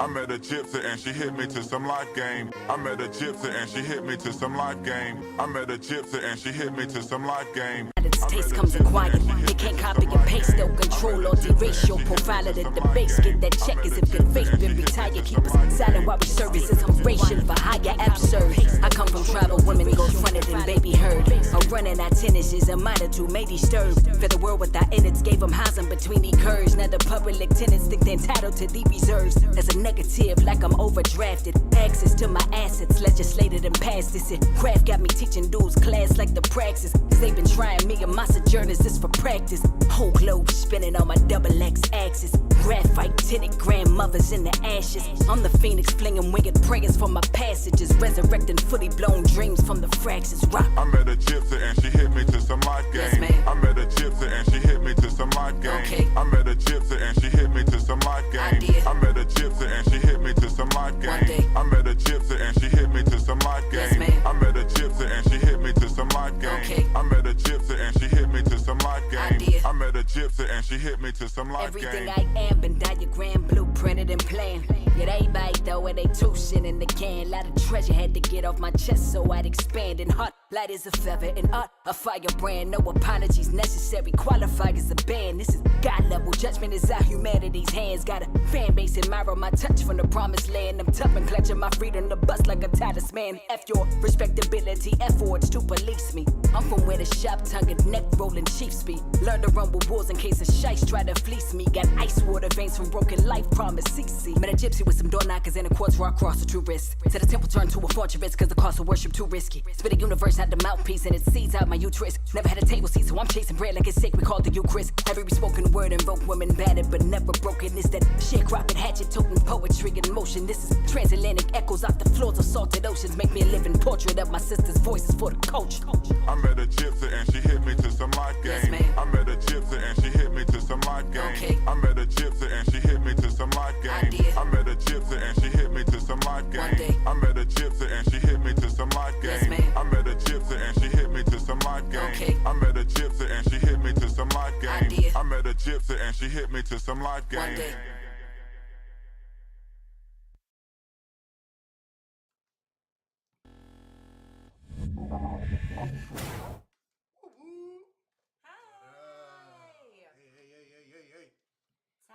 I met a gypsy and she hit me to some life game. I met a gypsy and she hit me to some life game. I met a gypsy and she hit me to some life game. Its taste comes acquired. You can't copy and paste, they'll control or erase your profile at the base. Get that check as if good faith been retired. Keep us silent while we service as I'm racial for higher absurd. I come from tribal women, go fronted and baby heard. A running our tennis is a minor to may disturb. For the world without innards gave them housing between the curves. Now the public tenants think they're entitled to the reserves. As a negative, like I'm overdrafted. Access to my assets, legislated and passed this. Craft got me teaching dudes class like the praxis. Cause they've been trying me and my sojourners this for practice. Whole globe spinning on my double X axis. Graphite tinted grandmothers in the ashes. I'm the phoenix flinging winged prayers for my passages. Resurrecting fully blown dreams from the fractures. Rock. I met a gypsy and she hit me to some life game. Yes, I met a gypsy and she hit me to some life game. Okay. I met a gypsy and she hit me to some life game. I met a gypsy and she hit me to some life game. I met a gypsy and she hit me to some life game. Yes, I met a gypsy and she hit me to some life game. Okay. I met a gypsy and she hit me to some life game. did. I met a gypsy and she hit me to some life Everything game. I am been diagram, blueprinted and planned. Yet everybody throw it, they two shit in the can. Lot of treasure had to get off my chest so I'd expand. And heart light as a feather and art a firebrand. No apologies necessary, qualified as a band. This is God level, judgment is out humanity's hands. Got a fan base admire my touch from the promised land. I'm tough and clutching my freedom to bust like a Titus man. F your respectability, efforts to police me. I'm from where the sharp-tongued neck rolling chiefs speak. Learn to run with wolves in case a shites try to fleece me. Got ice water veins from broken life, promise CC. Met a gypsy with some door knockers and a quartz rock cross the true risk. Said the temple turned to a fortress cause the cost of worship too risky. Spit a universe out the mouthpiece and it seeds out my uterus. Never had a table seat so I'm chasing bread like it's sacred called the Eucharist. Every spoken word invoke women battered but never broken. It's that sharecropping hatchet toting poetry in motion. This is transatlantic echoes off the floors of salted oceans. Make me a living portrait of my sister's voices for the coach. I met a gypsy and she hit me to some life game. Yes, I met a gypsy and she hit me to some life game. Okay. I met a gypsy and she hit me to some life game. did. I met a gypsy and she hit me to some life One day. game. I met a gypsy and she hit me to some life Yes, game. ma'am. I met a gypsy and she hit me to some life game. Okay. I met a gypsy and she hit me to some life game. did. I met a gypsy and she hit me to some life game. One day. Hey.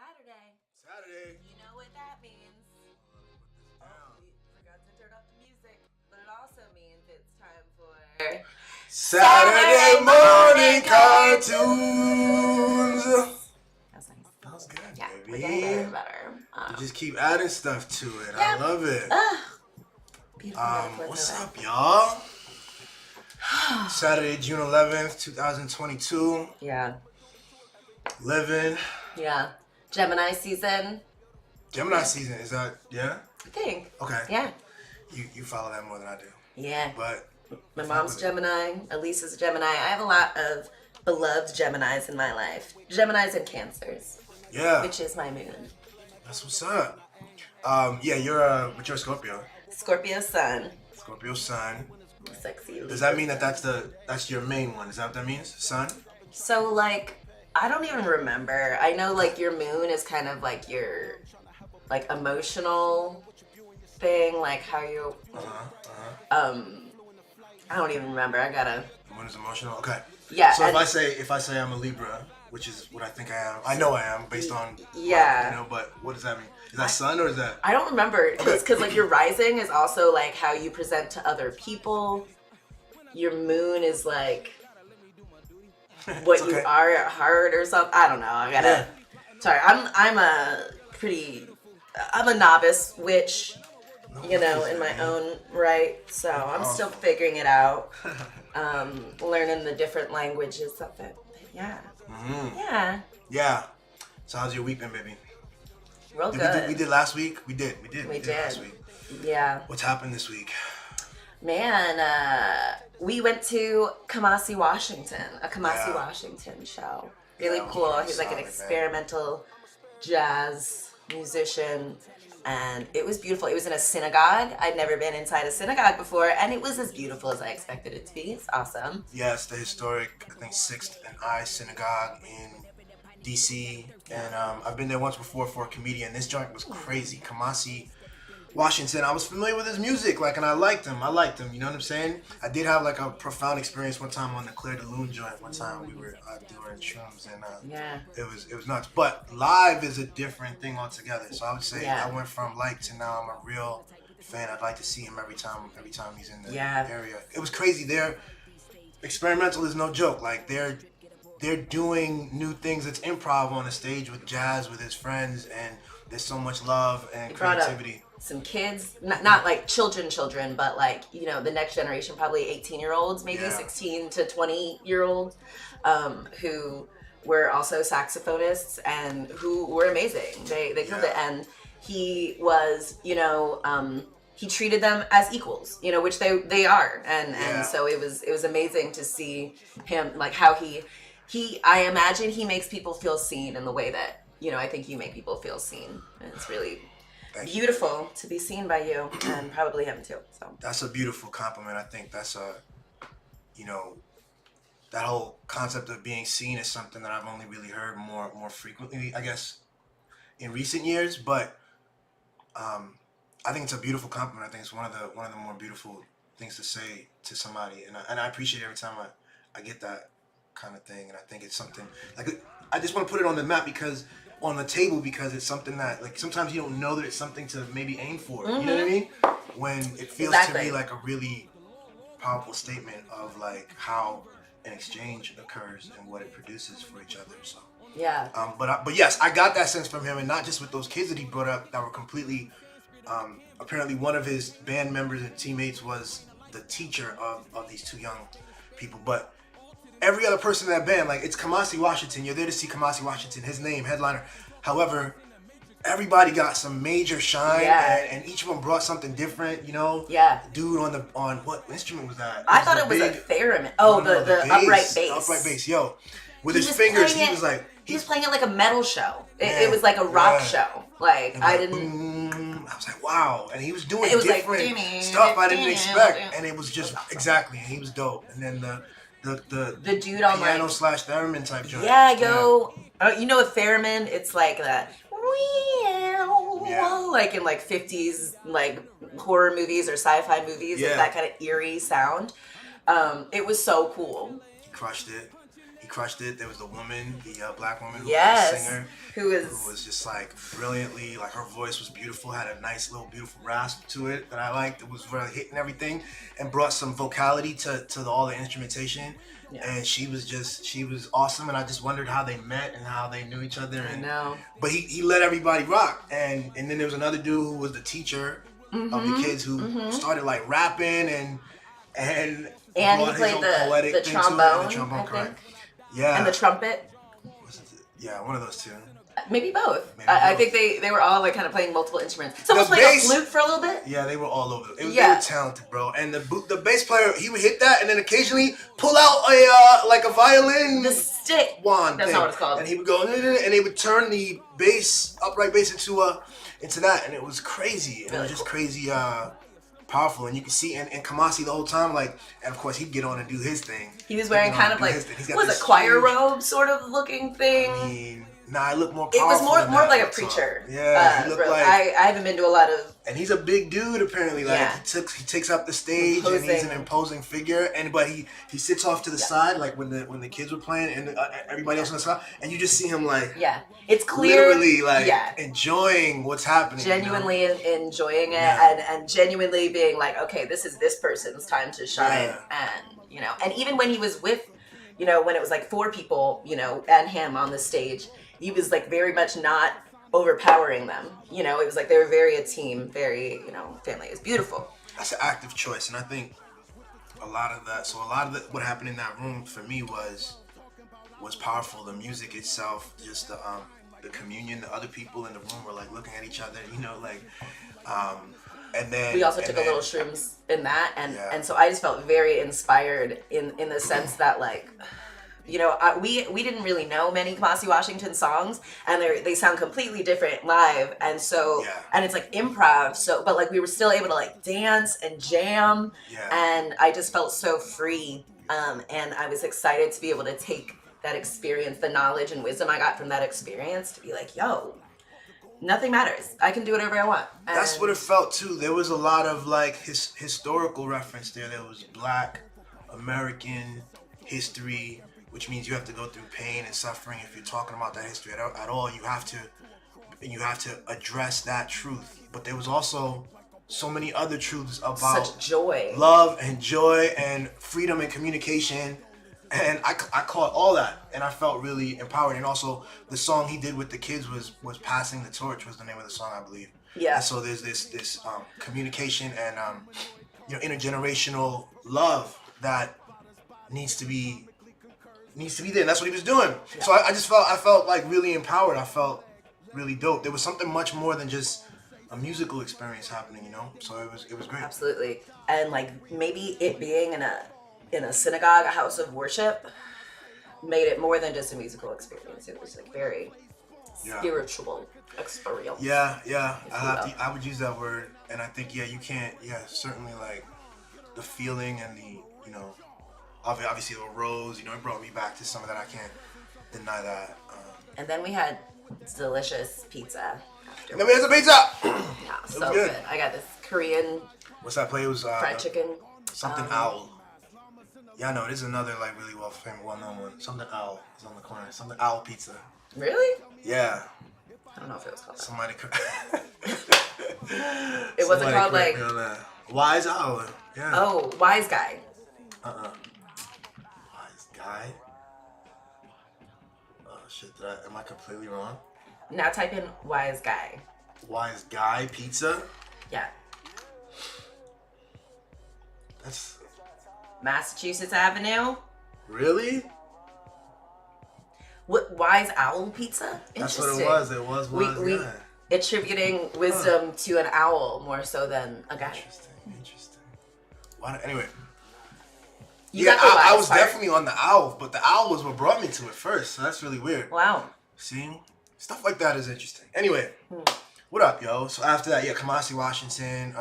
Saturday. You know what that means. Oh, we forgot to turn off the music. But it also means it's time for Saturday morning cartoons. That's nice. That was good, Yeah, we're baby. getting better and better. You just keep adding stuff to it. I Yeah. love it. Beautiful. What's up, y'all? Saturday, June 11th, 2022. Yeah. Living. Yeah. Gemini season. Gemini season, is that, yeah? I think. Okay. Yeah. You follow that more than I do. Yeah. But My mom's Gemini. Elise is a Gemini. I have a lot of beloved Geminis in my life. Geminis and Cancers, yeah, which is my moon. that's what's up. But you're a Scorpio. Scorpio sun. Scorpio sun. Sexy. Does that mean that's your main one? Is that what that means? Sun? So, like, I don't even remember. I know, like, your moon is kind of like your, like, emotional thing, like how you, I don't even remember. I gotta. Moon is emotional. Okay. Yeah. So if I say I'm a Libra, which is what I think I am, I know I am based on Yeah. But what does that mean? Is that sun or is that? I don't remember because like your rising is also like how you present to other people. Your moon is like what you are at heart or something. I don't know. I gotta. Yeah. Sorry, I'm a novice witch, you know, in my own right. So I'm still figuring it out. Learning the different languages of it. Yeah. Mm-hmm. Yeah. Yeah. So how's your week been, baby? Real good. We did last week. We did last week. Yeah. What's happened this week? Man, we went to Kamasi Washington, a Kamasi Yeah. Washington show. Really Yeah, cool. I He's saw like an it, man. experimental jazz musician. and it was beautiful. It was in a synagogue. I'd never been inside a synagogue before, and it was as beautiful as I expected it to be. It's awesome. Yeah, it's the historic, I think, 6th and I Synagogue in DC, and I've been there once before for a comedian. This joint was crazy. Kamasi Washington, I was familiar with his music, like, and I liked him, you know what I'm saying? I did have, like, a profound experience one time on the Claire de Lune joint. One time we were doing shrooms, and it was nuts. But live is a different thing altogether, so I would say I went from like to now I'm a real fan. I'd like to see him every time he's in the area. It was crazy. They're experimental is no joke. Like, they're doing new things. It's improv on the stage with Jazz, with his friends, and there's so much love and creativity. Some kids, not like children, but like, you know, the next generation, probably 18-year-olds, maybe 16 to 20-year-olds, who were also saxophonists and who were amazing. They killed it. And he was, you know, he treated them as equals, you know, which they are. And so it was amazing to see him, like, how he I imagine he makes people feel seen in the way that, you know, I think you make people feel seen. And it's really beautiful to be seen by you, and probably him too. So that's a beautiful compliment. I think that's you know, that whole concept of being seen is something that I've only really heard more frequently, I guess, in recent years. But I think it's a beautiful compliment. I think it's one of the more beautiful things to say to somebody, and I appreciate every time I get that kind of thing. And I think it's something, like, I just want to put it on the map because it's something that, like, sometimes you don't know that it's something to maybe aim for. You know what I mean? When it feels to me like a really powerful statement of, like, how an exchange occurs and what it produces for each other. So but yes, I got that sense from him, and not just with those kids that he brought up that were completely apparently one of his band members and teammates was the teacher of these two young people, but every other person in that band, like, it's Kamasi Washington. You're there to see Kamasi Washington, his name, headliner. However, everybody got some major shine, and each of them brought something different, you know? Yeah. Dude on what instrument was that? I thought it was a theremin. Oh, the upright bass. The upright bass, yo. With his fingers, he was like... He was playing it like a metal show. It was like a rock show. Like, I was like, wow. And he was doing different stuff I didn't expect. And it was just, exactly, and he was dope. And then the dude on piano / theremin type joint. You know, a theremin, it's like that, like in like 50s like horror movies or sci-fi movies, like that kind of eerie sound. It was so cool. He crushed it. There was the woman, the black woman who was a singer, who was just, like, brilliantly, like, her voice was beautiful, had a nice little beautiful rasp to it that I liked. It was really hitting everything and brought some vocality to all the instrumentation. And she was awesome, and I just wondered how they met and how they knew each other. And, I know. But he let everybody rock, and then there was another dude who was the teacher of the kids who started, like, rapping and he played the trombone. The trombone, correct. Yeah. And the trumpet. Yeah, one of those two. Maybe both. I think they were all, like, kind of playing multiple instruments. Someone played a flute for a little bit. Yeah, they were all over. They were talented, bro. And the bass player, he would hit that and then occasionally pull out a violin. The stick wand. That's thing. not what it's called. And he would go and they would turn the upright bass into that, and it was crazy. And it was just crazy. Powerful, and you can see and Kamasi the whole time, like, and of course he'd get on and do his thing. He was wearing kind of like, was a choir robe sort of looking thing? I mean, I look more powerful. It was more like a preacher. Yeah, he looked like, I haven't been to a lot of. And he's a big dude apparently. Like he takes up the stage and he's an imposing figure. But he sits off to the side, like when the kids were playing and everybody else on the side, and you just see him like it's clear, literally like enjoying what's happening, genuinely enjoying it, and genuinely being like, okay, this is this person's time to shine, and even when he was with, when it was like 4 people, and him on the stage. He was like very much not overpowering them. It was like they were very a team, very, family. It's beautiful. That's an active choice. And I think a lot of what happened in that room for me was powerful. The music itself, just the communion, the other people in the room were like looking at each other, and then we also took a little shrooms in that. And so I just felt very inspired in the sense that, like, You know, we didn't really know many Kamasi Washington songs, and they sound completely different live, and so and it's like improv. So, but like we were still able to like dance and jam, and I just felt so free. And I was excited to be able to take that experience, the knowledge and wisdom I got from that experience, to be like, yo, nothing matters. I can do whatever I want. And that's what it felt too. There was a lot of like historical reference there. There was Black American history, which means you have to go through pain and suffering. If you're talking about that history at all, you have to address that truth. But there was also so many other truths about such joy, love and joy and freedom and communication. And I caught all that, and I felt really empowered. And also, the song he did with the kids was "Passing the Torch" was the name of the song, I believe. Yeah. And so there's this communication and intergenerational love that needs to be there. And that's what he was doing. Yeah. So I felt like really empowered. I felt really dope. There was something much more than just a musical experience happening, you know. So it was great. Absolutely. And like maybe it being in a synagogue, a house of worship, made it more than just a musical experience. It was like very spiritual experience. Yeah. I would use that word, and I think you can't. Yeah, certainly like the feeling and the obviously the rose. It brought me back to some of that. I can't deny that. And then we had delicious pizza. And then we had some pizza. Yeah, so good. I got this Korean. What's that place? It was fried chicken. Something owl. Yeah, I know. This is another like really well-known one. Something owl is on the corner. Something owl pizza. Really? Yeah. I don't know if it was called that. Somebody. It wasn't called like Wise Owl. Yeah. Oh, Wise Guy. Wise Guy. Oh shit! Am I completely wrong? Now type in Wise Guy. Wise Guy Pizza. Yeah. That's. Massachusetts Avenue. Really? What, Wise Owl Pizza? That's what it was. It was Wise we Guy. Attributing wisdom to an owl more so than a guy. Interesting. Anyway. I was definitely on the owl, but the owl was what brought me to it first. So that's really weird. Wow. See? Stuff like that is interesting. Anyway, what up, yo? So after that, Kamasi Washington.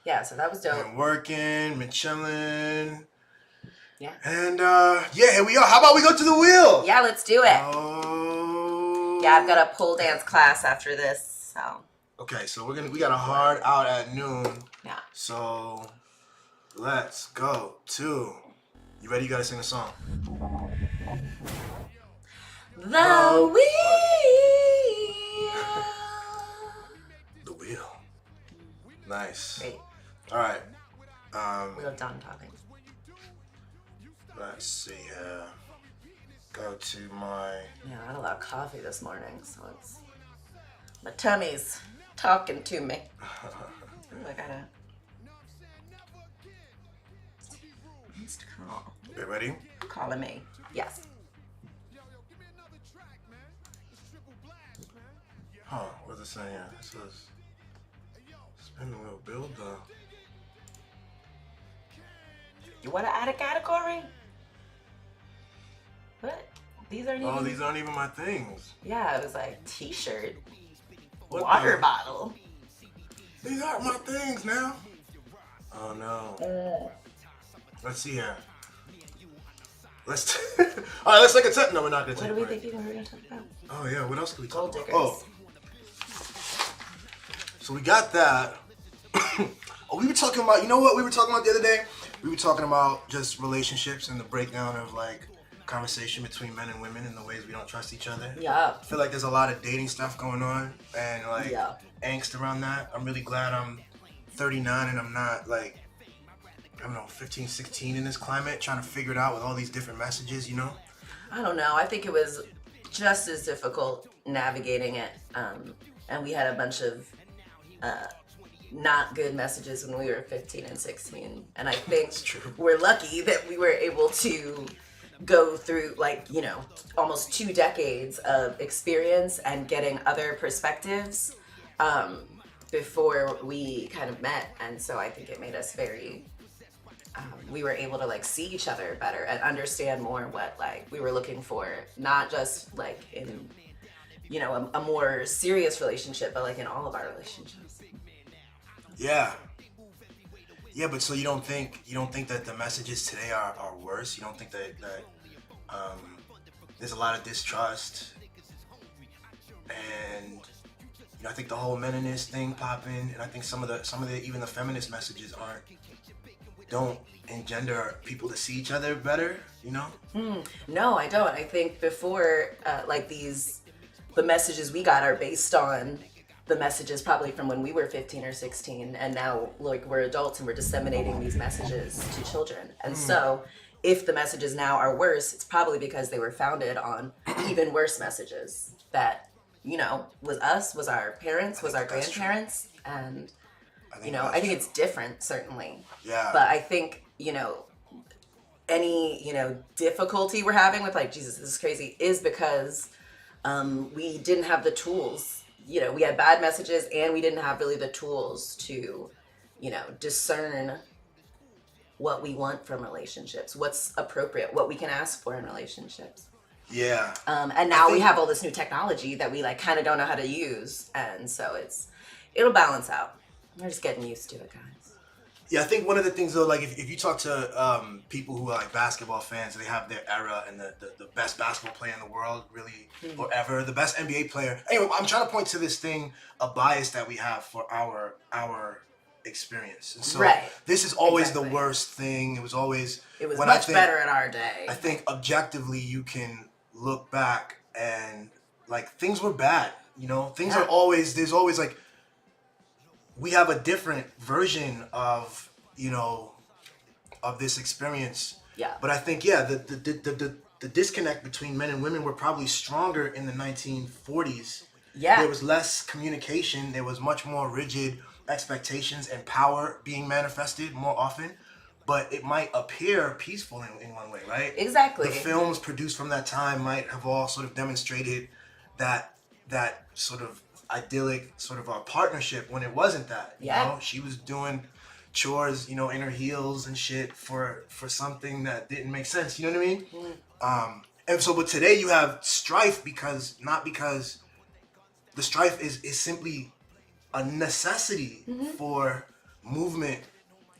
Yeah, so that was dope. Been working, been chilling. Yeah. And here we are. How about we go to the wheel? Yeah, let's do it. Oh. Yeah, I've got a pole dance class after this, so. Okay, so we got a hard out at noon. Yeah. So let's go to. You ready? You gotta sing a song. The wheel. The wheel. Nice. Great. All right. We're done talking. Let's see here. Go to my. Yeah, I had a lot of coffee this morning, so my tummy's talking to me. Ooh, I gotta. Missed call. You ready? Calling me. Yes. Huh? What's it saying? It says spin the wheel, build the. You want to add a category? What? These aren't even. Oh, these aren't even my things. Yeah, it was like t-shirt, What water the- bottle. These aren't my things now. Oh no. Let's see here. Let's. All right, let's take a tip. No, we're not gonna What take are a we break. thinking we're gonna talk about? Oh yeah, what else can we talk Gold about? diggers. Oh, so we got that. Oh, we were talking about. You know what we were talking about the other day? We were talking about just relationships and the breakdown of like conversation between men and women and the ways we don't trust each other. Yeah. I feel like there's a lot of dating stuff going on and like angst around that. I'm really glad I'm 39 and I'm not like, I don't know, 15, 16 in this climate, trying to figure it out with all these different messages, you know? I don't know. I think it was just as difficult navigating it. And we had a bunch of not good messages when we were 15 and 16. And I think we're lucky that we were able to go through like, you know, almost 2 decades of experience and getting other perspectives before we kind of met. And so I think it made us very we were able to like see each other better and understand more what like we were looking for, not just like in, you know, a more serious relationship, but like in all of our relationships. Yeah. Yeah, but so you don't think that the messages today are worse? You don't think that there's a lot of distrust, and you know, I think the whole meninist thing popping, and I think some of the even the feminist messages don't engender people to see each other better, you know? No, I don't. I think before, like the messages we got are based on the messages probably from when we were 15 or 16, and now like we're adults and we're disseminating these messages to children. And so if the messages now are worse, it's probably because they were founded on even worse messages that, you know, was us, was our parents, was our grandparents, and you know, I think it's different, certainly. Yeah. But I think, you know, any, you know, difficulty we're having with like, Jesus, this is crazy, is because we didn't have the tools. You know, we had bad messages and we didn't have really the tools to, you know, discern what we want from relationships, what's appropriate, what we can ask for in relationships. Yeah. And now we have all this new technology that we like kind of don't know how to use. And so it'll balance out. We're just getting used to it, guys. Yeah, I think one of the things though, like if you talk to people who are like basketball fans, they have their era and the best basketball player in the world, really, or ever, the best NBA player. Anyway, I'm trying to point to this thing, a bias that we have for our experience. And so this is always the worst thing. It was much better in our day. I think objectively you can look back and like things were bad. You know, things are always, there's always like, we have a different version of, you know, of this experience. Yeah. But I think, yeah, the disconnect between men and women were probably stronger in the 1940s. Yeah. There was less communication. There was much more rigid expectations and power being manifested more often. But it might appear peaceful in one way, right? Exactly. The films produced from that time might have all sort of demonstrated that sort of idyllic sort of our partnership when it wasn't that. You know, she was doing chores, you know, in her heels and shit for something that didn't make sense. You know what I mean? And so, but today you have strife because the strife is simply a necessity for movement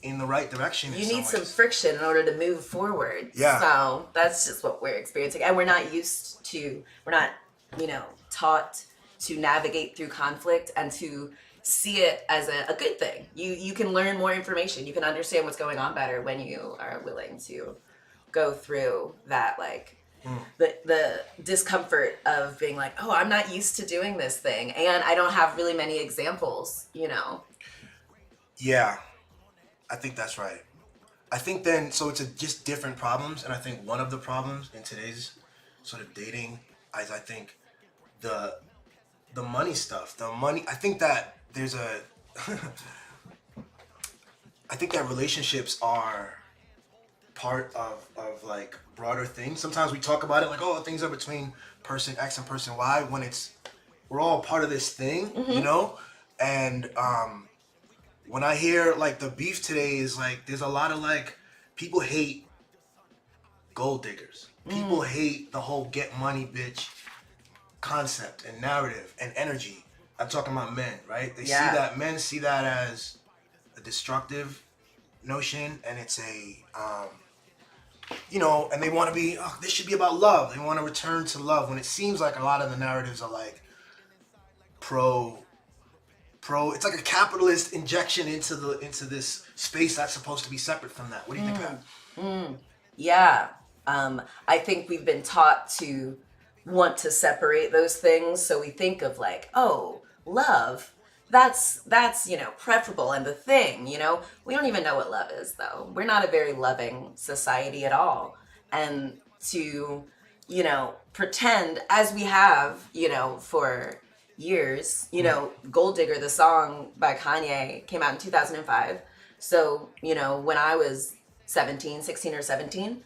in the right direction. You need some friction in order to move forward. Yeah. So that's just what we're experiencing. And we're not, you know, taught to navigate through conflict and to see it as a good thing. You can learn more information. You can understand what's going on better when you are willing to go through that, like, the discomfort of being like, oh, I'm not used to doing this thing. And I don't have really many examples, you know? Yeah, I think that's right. I think then, so it's just different problems. And I think one of the problems in today's sort of dating is, I think, the money stuff. I think that there's I think that relationships are part of like broader things. Sometimes we talk about it like, oh, things are between person X and person Y, when we're all part of this thing, you know? And when I hear like the beef today is like, there's a lot of like, people hate gold diggers. People hate the whole get money bitch concept and narrative and energy. I'm talking about men, right? Men see that as a destructive notion, and it's a you know, and they want to be, oh, this should be about love. They want to return to love, when it seems like a lot of the narratives are like pro it's like a capitalist injection into this space that's supposed to be separate from that. What do you think of that? Yeah. I think we've been taught to want to separate those things. So we think of like, oh, love, that's, you know, preferable and the thing, you know. We don't even know what love is, though. We're not a very loving society at all. And to, you know, pretend as we have, you know, for years, you know, Gold Digger, the song by Kanye, came out in 2005. So, you know, when I was 16 or 17,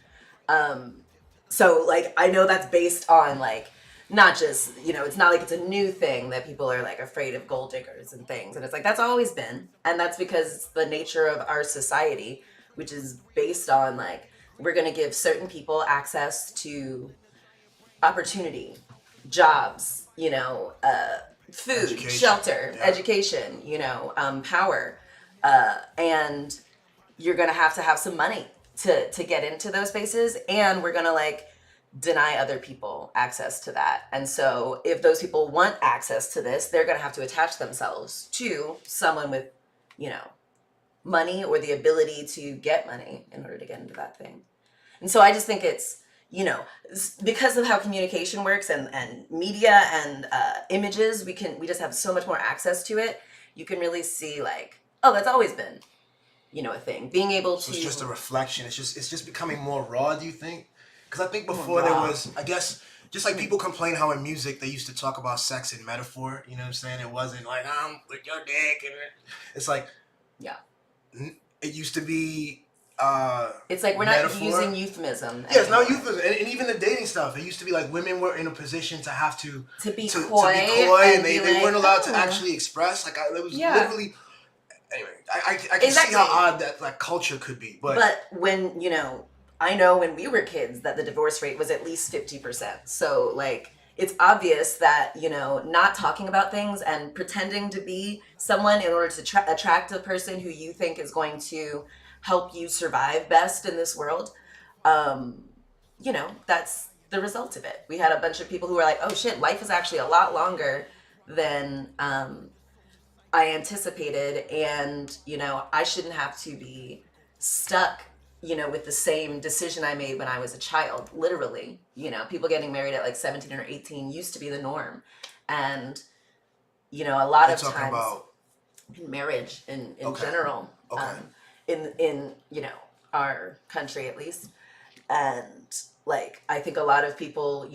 so, like, I know that's based on, like, not just, you know, it's not like it's a new thing that people are, like, afraid of gold diggers and things. And it's like, that's always been. And that's because it's the nature of our society which is based on like we're going to give certain people access to opportunity, jobs, food, Education. shelter, Yeah. education, power, and you're going to have some money to get into those spaces, and we're going to like deny other people access to that. And so if those people want access to this, they're going to have to attach themselves to someone with, money or the ability to get money in order to get into that thing. And so I just think it's, because of how communication works and media and images, we just have so much more access to it. You can really see like, oh, that's always been, a thing. Being able to. So it's just a reflection. It's just becoming more raw. Do you think? Because I think before there was, I guess, just like people complain how in music they used to talk about sex in metaphor. You know what I'm saying? It wasn't like I'm with your dick, and it's like, yeah. It used to be. It's like we're metaphor. Not using euphemism. Yeah, it's not euphemism, and even the dating stuff. It used to be like women were in a position to have to be coy, and they like, weren't allowed to actually express. Like it was literally. Anyway, I can exactly. see how odd that culture could be, but when I know when we were kids that the divorce rate was at least 50%. So like it's obvious that not talking about things and pretending to be someone in order to attract a person who you think is going to help you survive best in this world, that's the result of it. We had a bunch of people who were like, oh shit, life is actually a lot longer than I anticipated, and I shouldn't have to be stuck with the same decision I made when I was a child. Literally, people getting married at like 17 or 18 used to be the norm, and a lot of times about marriage in general, in our country at least, and like I think a lot of people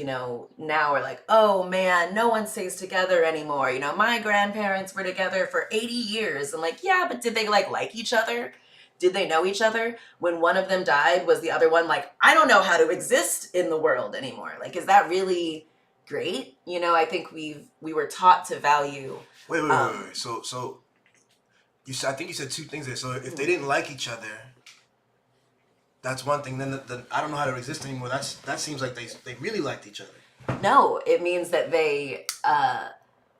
now are like, oh man, no one stays together anymore. My grandparents were together for 80 years. I'm like, yeah, but did they like each other? Did they know each other? When one of them died, was the other one like, I don't know how to exist in the world anymore? Like, is that really great? I think we were taught to value. Wait. So you said, I think you said two things there. So if they didn't like each other, that's one thing. Then I don't know how to exist anymore. That seems like they really liked each other. No, it means that they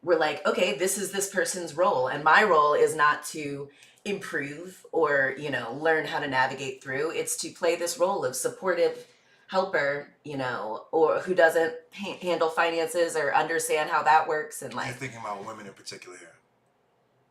were like, okay, this is this person's role, and my role is not to improve or learn how to navigate through. It's to play this role of supportive helper, or who doesn't handle finances or understand how that works. And like, you're thinking about women in particular here.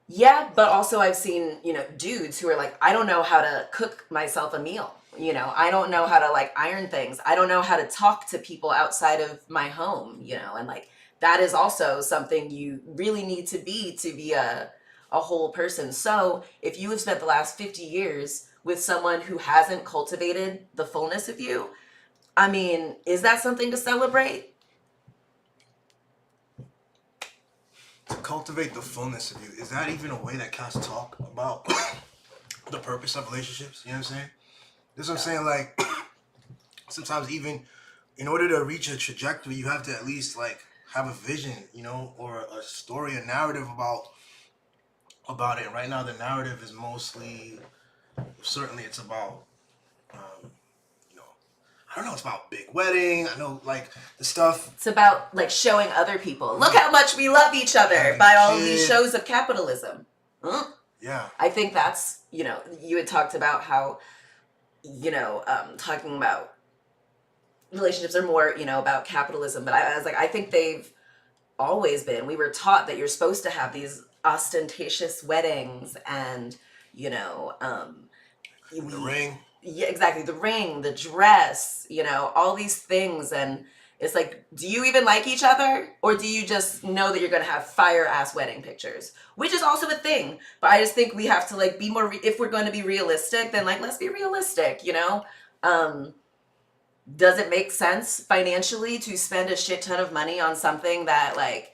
Yeah, but also I've seen dudes who are like, I don't know how to cook myself a meal. I don't know how to like iron things. I don't know how to talk to people outside of my home, and like that is also something you really need to be a whole person. So if you have spent the last 50 years with someone who hasn't cultivated the fullness of you, I mean, is that something to celebrate? To cultivate the fullness of you, is that even a way that cats talk about the purpose of relationships? You know what I'm saying? This is what I'm saying. Like, sometimes even in order to reach a trajectory, you have to at least like have a vision, or a story, a narrative about it. Right now, the narrative is mostly, certainly, it's about, I don't know, it's about big wedding. I know, like, the stuff. It's about like showing other people, look how much we love each other by all these shows of capitalism. Yeah. I think that's, you had talked about how, talking about relationships are more, about capitalism. But I was like, I think they've always been. We were taught that you're supposed to have these ostentatious weddings and, The ring. Yeah, exactly. The ring, the dress, all these things. And it's like, do you even like each other? Or do you just know that you're going to have fire ass wedding pictures? Which is also a thing. But I just think we have to like be more, if we're going to be realistic, then like, let's be realistic, Does it make sense financially to spend a shit ton of money on something that like,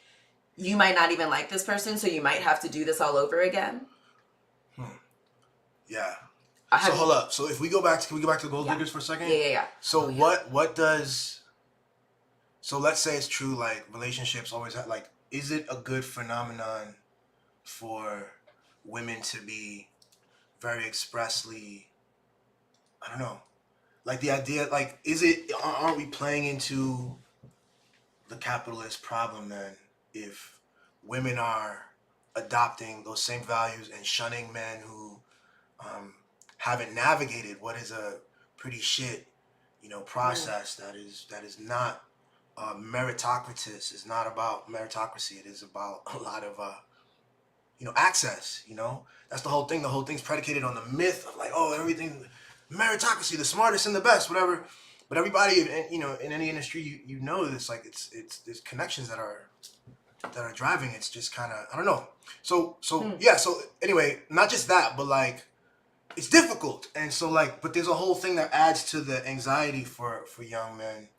you might not even like this person, so you might have to do this all over again? Yeah. So hold up. So if we go back to, can we go back to gold diggers for a second? Yeah. So what does, so let's say it's true, like relationships always have, like, is it a good phenomenon for women to be very expressly I don't know, like the idea, like, aren't we playing into the capitalist problem then if women are adopting those same values and shunning men who haven't navigated what is a pretty shit, process that is not meritocratic. It's not about meritocracy. It is about a lot of access. That's the whole thing. The whole thing's predicated on the myth of like, oh, everything meritocracy, the smartest and the best, whatever. But everybody, in any industry, this, like, it's there's connections that are driving. It's just kind of, I don't know. So yeah. So anyway, not just that, but like, it's difficult, and so like, but there's a whole thing that adds to the anxiety for young men,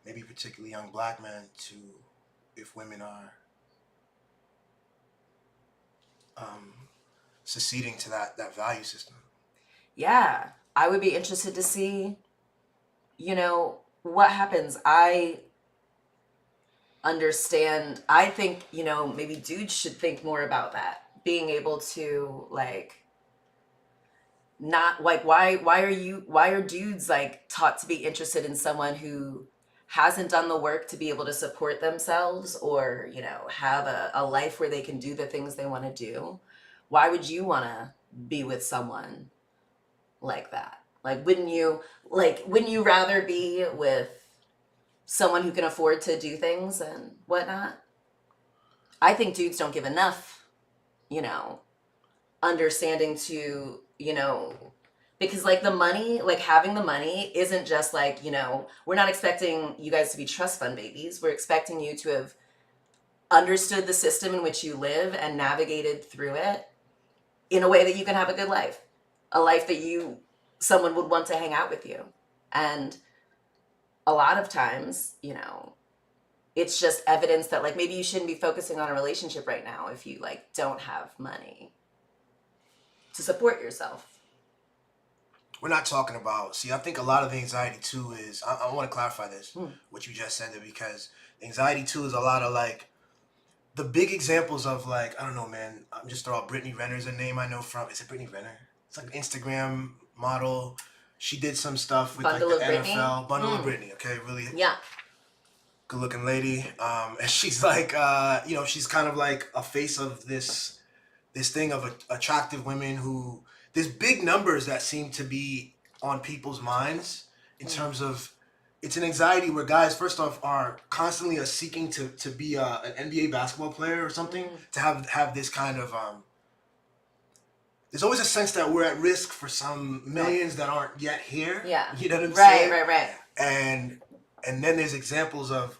maybe particularly young black men, if women are seceding to that value system. Yeah, I would be interested to see, what happens. I understand. I think, maybe dudes should think more about that. Being able to, like, not like, why are dudes like taught to be interested in someone who hasn't done the work to be able to support themselves or, have a life where they can do the things they want to do? Why would you want to be with someone like that? Like, wouldn't you rather be with someone who can afford to do things and whatnot? I think dudes don't give enough, understanding to, because like the money, like having the money isn't just like, we're not expecting you guys to be trust fund babies. We're expecting you to have understood the system in which you live and navigated through it in a way that you can have a good life, a life that someone would want to hang out with you. And a lot of times, it's just evidence that like maybe you shouldn't be focusing on a relationship right now if you like don't have money to support yourself. We're not talking about, see, I think a lot of the anxiety too is, I want to clarify this, what you just said there, because anxiety too is a lot of like, the big examples of like, I don't know, man, I'm just throw out Brittany Renner's a name I know from, is it Brittany Renner? It's like an Instagram model. She did some stuff with Bundle like the of Brittany? NFL. Bundle of Brittany, okay, really Yeah. good looking lady. And she's like, she's kind of like a face of this thing of attractive women who, there's big numbers that seem to be on people's minds in terms of, it's an anxiety where guys, first off, are constantly seeking to be an NBA basketball player or something, to have this kind of, there's always a sense that we're at risk for some millions that aren't yet here. Yeah. You know what I'm saying? Right. And then there's examples of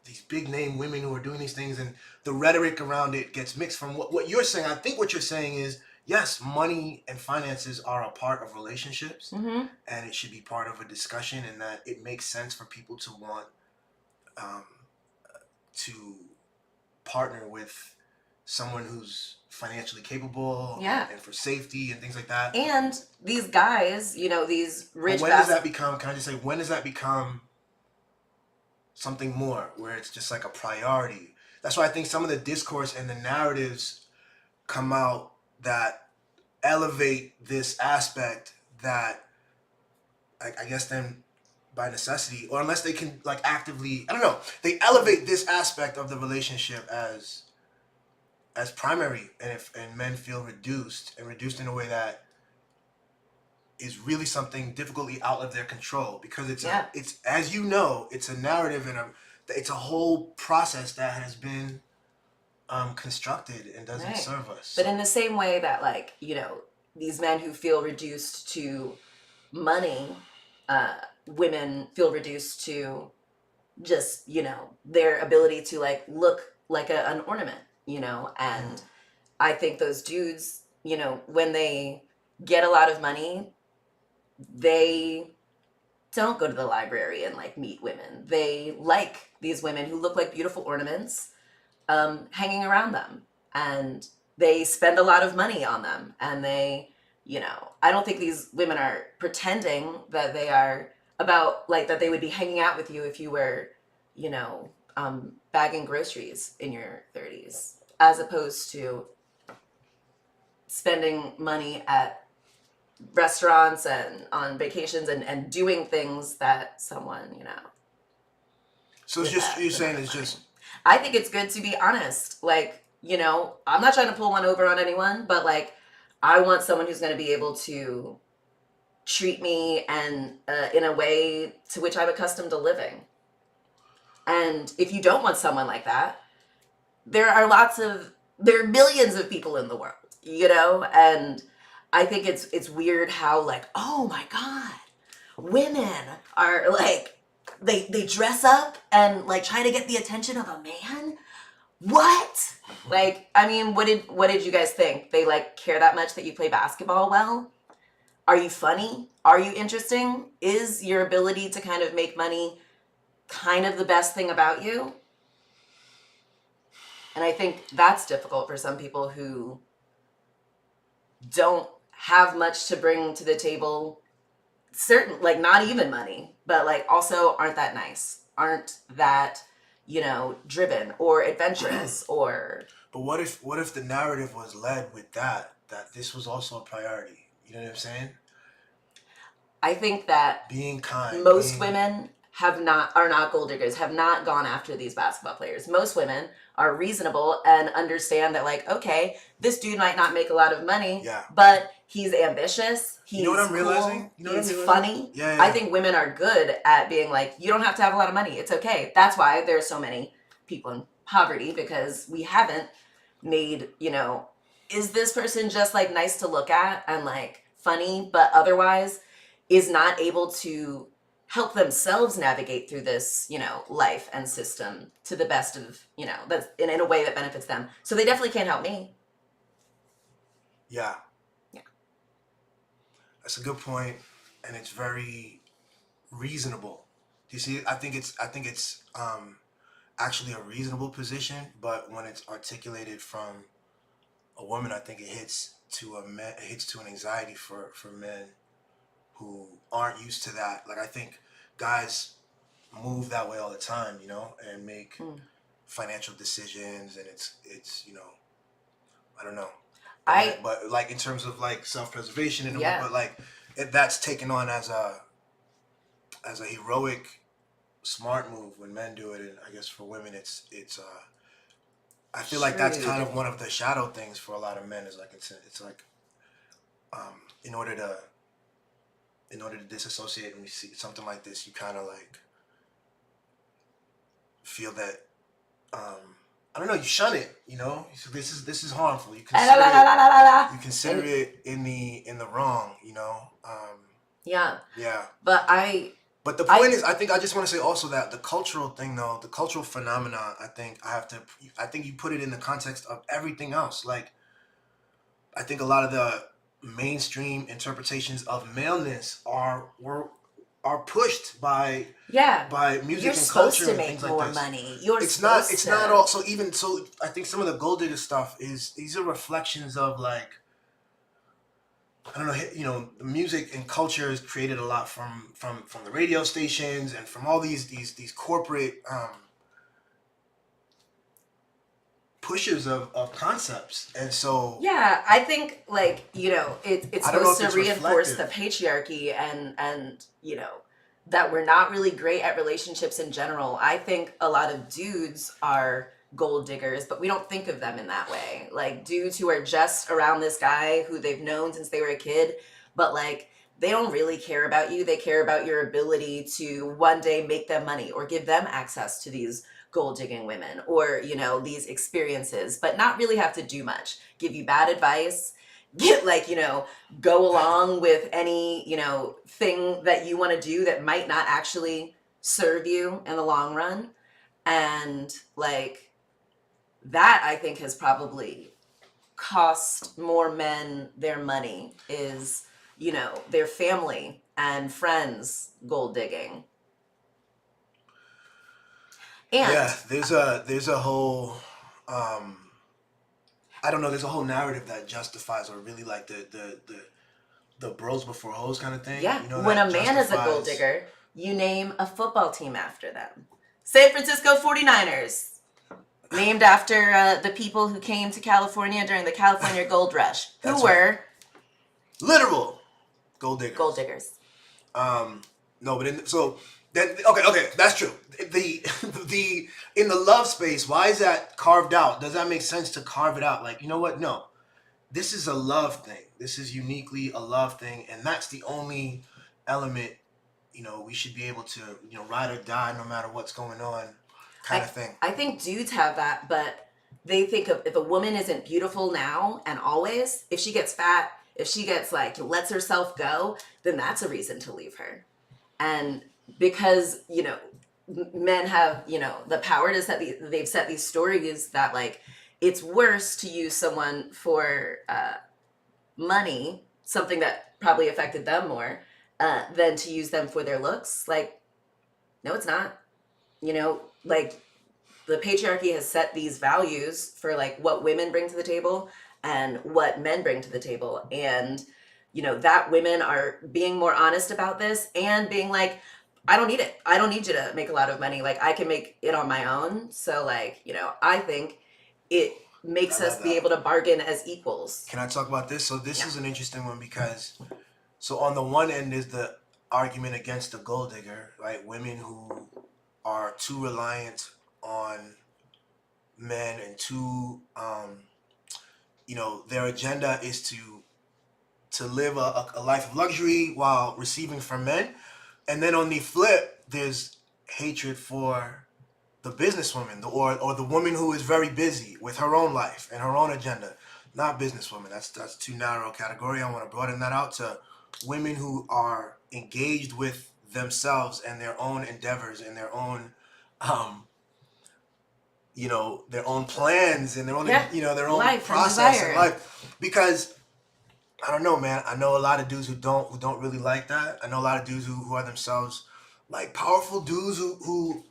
these big name women who are doing these things, and the rhetoric around it gets mixed from what you're saying. I think what you're saying is, yes, money and finances are a part of relationships, and it should be part of a discussion, and that it makes sense for people to want to partner with someone who's financially capable, and for safety and things like that. And these guys, these rich. When does that become? Can I just say, when does that become something more, where it's just like a priority? That's why I think some of the discourse and the narratives come out that elevate this aspect that, I guess then by necessity, or unless they can like actively, I don't know, they elevate this aspect of the relationship as primary, and men feel reduced in a way that is really something difficultly out of their control, because it's as you know, it's a narrative and it's a whole process that has been constructed and doesn't serve us. But in the same way that, like, these men who feel reduced to money, women feel reduced to just, their ability to like look like an ornament, and I think those dudes, when they get a lot of money, they don't go to the library and like meet women. They like these women who look like beautiful ornaments, hanging around them, and they spend a lot of money on them, and they, I don't think these women are pretending that they are about like that they would be hanging out with you if you were, bagging groceries in your 30s, as opposed to spending money at restaurants and on vacations and doing things that someone, So it's just, you're saying it's just... I think it's good to be honest. Like, I'm not trying to pull one over on anyone, but like, I want someone who's going to be able to treat me and in a way to which I'm accustomed to living. And if you don't want someone like that, there are millions of people in the world, and I think it's weird how like, oh my God, women are like, they dress up and like try to get the attention of a man. What? Like, I mean, what did you guys think? They like care that much that you play basketball well? Are you funny? Are you interesting? Is your ability to kind of make money kind of the best thing about you? And I think that's difficult for some people who don't have much to bring to the table. Certain, like not even money, but like also aren't that nice, aren't that, driven or adventurous or... But what if the narrative was led with that this was also a priority? You know what I'm saying? I think that being kind, most women are not gold diggers, have not gone after these basketball players. Most women are reasonable and understand that like, okay, this dude might not make a lot of money, but he's ambitious. He's you know what I'm cool, realizing? He's funny. Yeah. I think women are good at being like, you don't have to have a lot of money. It's okay. That's why there's so many people in poverty, because we haven't made, is this person just like nice to look at and like funny, but otherwise is not able to help themselves navigate through this, life and system to the best of, that's in a way that benefits them. So they definitely can't help me. Yeah. That's a good point, and it's very reasonable. You see, I think it's actually a reasonable position, but when it's articulated from a woman, I think it hits to an anxiety for men who aren't used to that. Like, I think guys move that way all the time, and make financial decisions, and it's I don't know. But like in terms of like self-preservation and but like that's taken on as a heroic, smart move when men do it, and I guess for women it's I feel like that's kind of one of the shadow things for a lot of men, is like it's like in order to disassociate when you see something like this, you kind of like feel that I don't know, you shun it, so this is harmful. You consider it in the wrong, Yeah. But the point is, I think I just want to say also that the cultural thing, though, the cultural phenomena, I think you put it in the context of everything else. Like, I think a lot of the mainstream interpretations of maleness are pushed by music and culture and things like this. You're supposed to make more money. It's not all. So I think some of the gold digger stuff these are reflections of like, I don't know, the music and culture is created a lot from the radio stations and from all these corporate pushes of concepts. And so I think like, it's supposed to reinforce the patriarchy and that we're not really great at relationships in general. I think a lot of dudes are gold diggers, but we don't think of them in that way. Like dudes who are just around this guy who they've known since they were a kid, but like they don't really care about you. They care about your ability to one day make them money or give them access to these gold digging women or, these experiences, but not really have to do much. Give you bad advice, go along with any, thing that you want to do that might not actually serve you in the long run. And like, that I think has probably cost more men their money is, their family and friends gold digging. And there's a whole I don't know, there's a whole narrative that justifies, or really like the bros before hoes kind of thing. Yeah, when a man is a gold digger, you name a football team after them. San Francisco 49ers. Named after the people who came to California during the California Gold Rush, who were literal Gold diggers. Gold diggers. No, but okay, that's true. The in the love space, why is that carved out? Does that make sense to carve it out? Like, you know what? No, this is a love thing. This is uniquely a love thing, and that's the only element. We should be able to ride or die no matter what's going on, kind of thing. I think dudes have that, but they think of if a woman isn't beautiful now and always, if she gets fat, if she gets lets herself go, then that's a reason to leave her. And because, men have, the power to they've set these stories that it's worse to use someone for money, something that probably affected them more, than to use them for their looks. No, it's not. The patriarchy has set these values for what women bring to the table and what men bring to the table. And that women are being more honest about this and being I don't need it. I don't need you to make a lot of money. I can make it on my own. So I think it makes us be able to bargain as equals. Can I talk about this? So this is an interesting one because, so on the one end is the argument against the gold digger, right? Women who are too reliant on men and too, their agenda is to live a life of luxury while receiving from men. And then on the flip, there's hatred for the businesswoman or the woman who is very busy with her own life and her own agenda. Not businesswoman. That's too narrow a category. I want to broaden that out to women who are engaged with themselves and their own endeavors and their own their own plans and their own their own life process in life. Because I don't know, man. I know a lot of dudes who don't really like that. I know a lot of dudes who are themselves powerful dudes who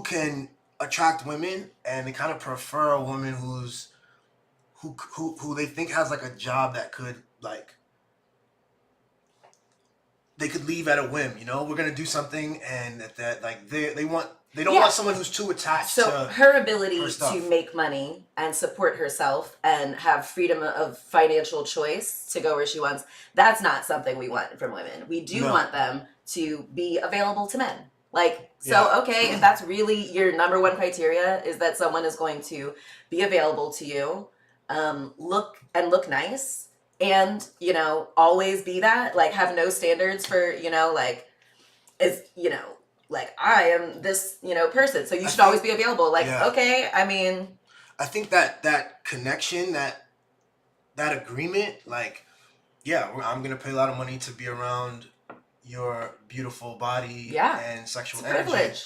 can attract women, and they kind of prefer a woman who they think has a job that could they could leave at a whim. We're gonna do something, and they don't want someone who's too attached to her ability to make money and support herself and have freedom of financial choice to go where she wants. That's not something we want from women. We do want them to be available to men. Okay, if that's really your number one criteria is that someone is going to be available to you, look nice, and always be that, have no standards for I am this, person. So you should always be available. Okay, I mean, I think that connection, that agreement, I'm going to pay a lot of money to be around your beautiful body and sexual energy. Privilege.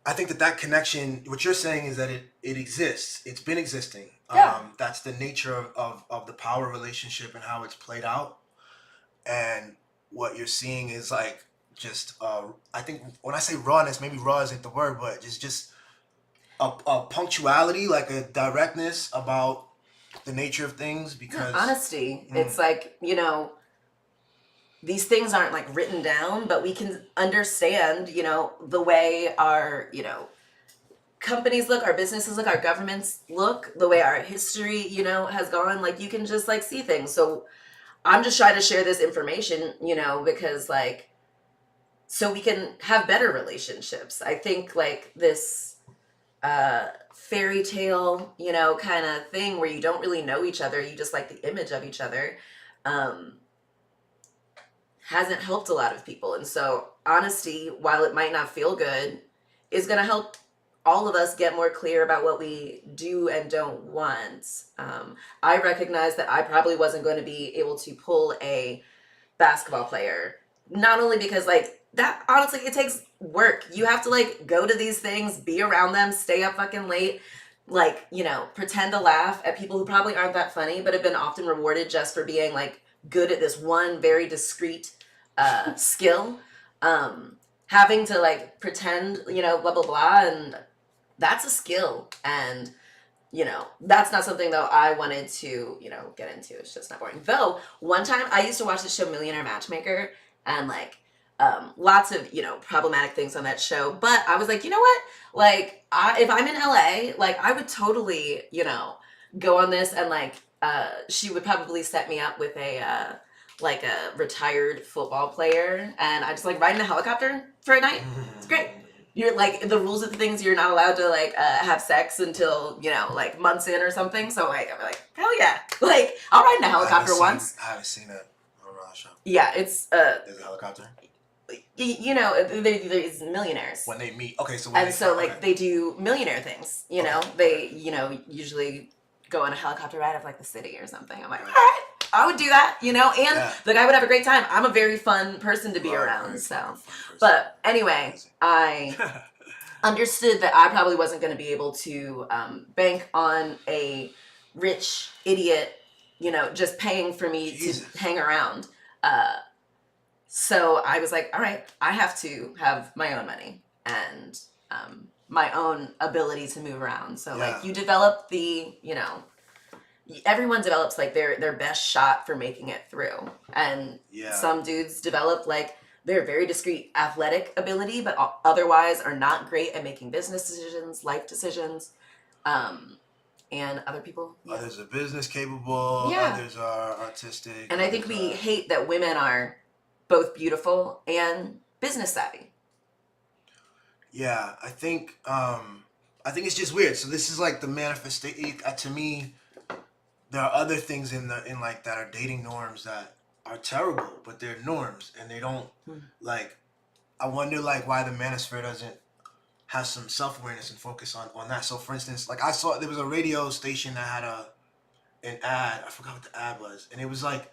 I think that connection, what you're saying is that it exists. It's been existing. Yeah. That's the nature of the power relationship and how it's played out. And what you're seeing is just I think when I say rawness, maybe raw isn't the word, but just a punctuality, a directness about the nature of things, because honesty. It's these things aren't written down, but we can understand the way our companies look, our businesses look, our governments look, the way our history has gone. You can just see things. So I'm just trying to share this information because so we can have better relationships. I think this fairy tale, kind of thing where you don't really know each other, you just like the image of each other, hasn't helped a lot of people. And so honesty, while it might not feel good, is going to help all of us get more clear about what we do and don't want. I recognize that I probably wasn't going to be able to pull a basketball player, not only because that, honestly, it takes work. You have to go to these things, be around them, stay up fucking late, pretend to laugh at people who probably aren't that funny, but have been often rewarded just for being good at this one very discrete skill. Having to pretend, blah, blah, blah. And that's a skill. And, that's not something though I wanted to, get into. It's just not boring. Though one time I used to watch the show Millionaire Matchmaker, and lots of, problematic things on that show. But I was you know what? If I'm in LA, I would totally, go on this and she would probably set me up with a like a retired football player, and I just like ride in a helicopter for a night. It's great. You're like, the rules of the things, you're not allowed to like have sex until, you know, like months in or something. So like I'm like, hell yeah, like I'll ride in a helicopter once. I haven't seen that on a show. Yeah, it's there's a helicopter. You know, there's millionaires When they meet, okay, so they do millionaire things. You know, they usually go on a helicopter ride of like the city or something. I'm like, all right, I would do that, you know, and the guy would have a great time. I'm a very fun person to be around, so. But anyway, I understood that I probably wasn't going to be able to bank on a rich idiot, you know, just paying for me to hang around. So I was like, all right, I have to have my own money and my own ability to move around. So like you develop everyone develops like their best shot for making it through. And some dudes develop like their very discreet athletic ability, but otherwise are not great at making business decisions, life decisions. And other people. Others are business capable. Others are artistic. And I think we hate that women are both beautiful and business savvy. Yeah, I think it's just weird. So this is like the manifestation. To me, there are other things in like that are dating norms that are terrible, but they're norms, and they don't like. I wonder like why the Manosphere doesn't have some self-awareness and focus on that. So for instance, like I saw there was a radio station that had an ad. I forgot what the ad was, and it was like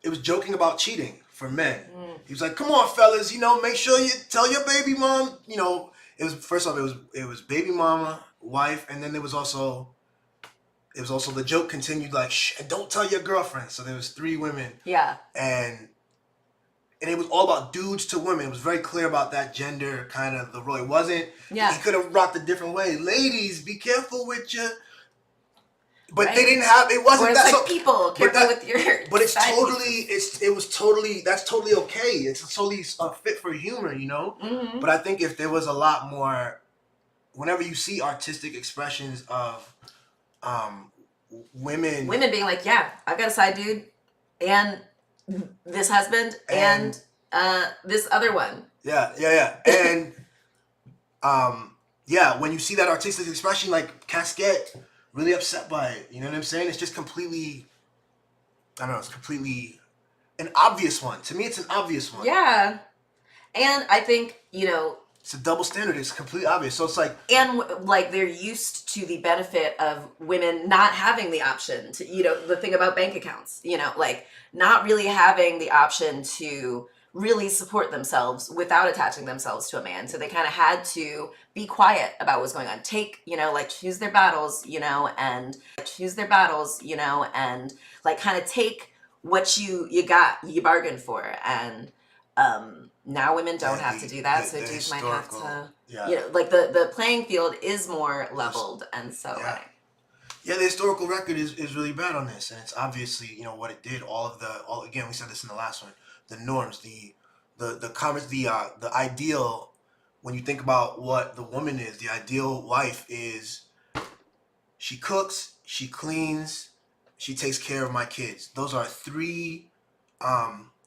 it was joking about cheating for men. He was like, "Come on, fellas, you know, make sure you tell your baby mom." You know, it was first off, it was baby mama, wife, and then there was also the joke continued like, "Shh, and don't tell your girlfriend." So there was 3 women. Yeah. And it was all about dudes to women. It was very clear about that gender kind of the role. It wasn't. Yeah. He could have rocked a different way. Ladies, be careful with your. But they didn't have. It wasn't. Or it's like people careful with your. But it's totally. It was totally. That's totally okay. It's totally fit for humor, you know. Mm-hmm. But I think if there was a lot more, whenever you see artistic expressions of, women being like, yeah, I've got a side dude, and this husband, and this other one. Yeah. And when you see that artistic expression, like cats get really upset by it. You know what I'm saying? It's just completely, I don't know, it's completely an obvious one. To me, it's an obvious one. Yeah. And I think, you know, it's a double standard. It's completely obvious. So it's like... And, like, they're used to the benefit of women not having the option to, you know, the thing about bank accounts, you know, like, not really having the option to really support themselves without attaching themselves to a man. So they kind of had to be quiet about what's going on. Take, you know, like, choose their battles, you know, and like, kind of take what you bargained for. And, now women don't have to do that, so dudes might have to, you know, like the playing field is more leveled, and so the historical record is really bad on this, and it's obviously, you know, what it did. Again, we said this in the last one, the norms, the comments, the ideal. When you think about what the woman is, the ideal wife is, she cooks, she cleans, she takes care of my kids. Those are 3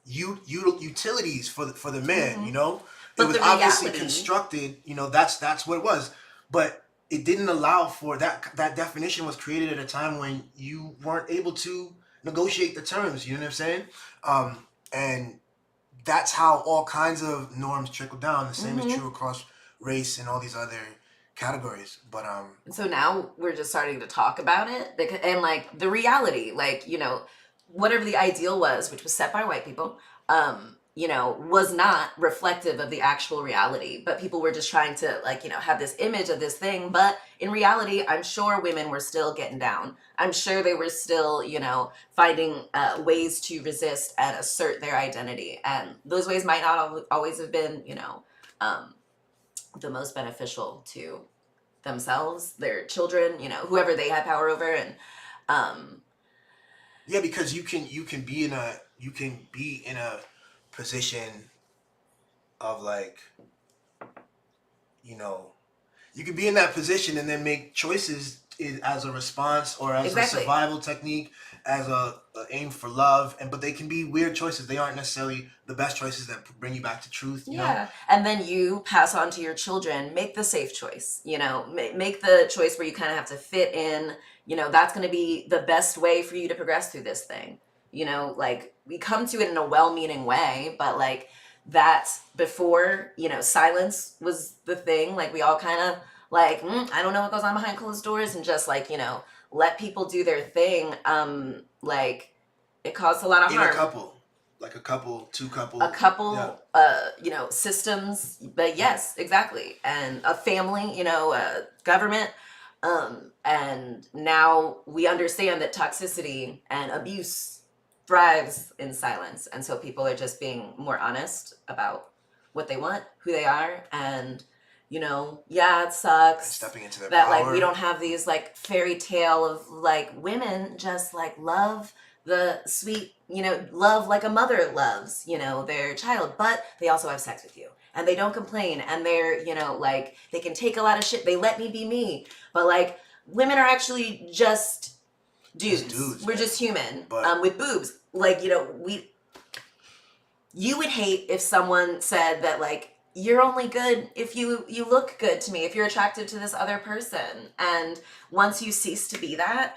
utilities for the man, you know. But it was obviously constructed, you know, that's what it was, but it didn't allow for that definition was created at a time when you weren't able to negotiate the terms, you know what I'm saying? And that's how all kinds of norms trickle down. The same is true across race and all these other categories. But so now we're just starting to talk about it, and like the reality, like, you know, whatever the ideal was, which was set by white people, you know, was not reflective of the actual reality. But people were just trying to, like, you know, have this image of this thing. But in reality, I'm sure women were still getting down. I'm sure they were still, you know, finding ways to resist and assert their identity. And those ways might not always have been, you know, the most beneficial to themselves, their children, you know, whoever they had power over. And yeah, because you can be in a position of, like, you know, you can be in that position and then make choices as a response or as a survival technique, as a aim for love, but they can be weird choices. They aren't necessarily the best choices that bring you back to truth. You know? And then you pass on to your children, make the safe choice. You know, make the choice where you kind of have to fit in. You know, that's going to be the best way for you to progress through this thing. You know, like we come to it in a well-meaning way, but like that before, you know, silence was the thing. Like we all kind of like, I don't know what goes on behind closed doors, and just like, you know, let people do their thing. Like it caused a lot of harm. In a couple, like a couple, two couple. A couple, you know, systems, but yes, exactly. And a family, you know, government. And now we understand that toxicity and abuse thrives in silence. And so people are just being more honest about what they want, who they are, and, you know, yeah, it sucks stepping into their that power. Like we don't have these like fairy tale of like women just like love the sweet, you know, love like a mother loves, you know, their child, but they also have sex with you and they don't complain, and they're, you know, like they can take a lot of shit, they let me be me, but like women are actually just dudes. We're just human, but with boobs. Like, you know, you would hate if someone said that like you're only good if you look good to me, if you're attracted to this other person, and once you cease to be that,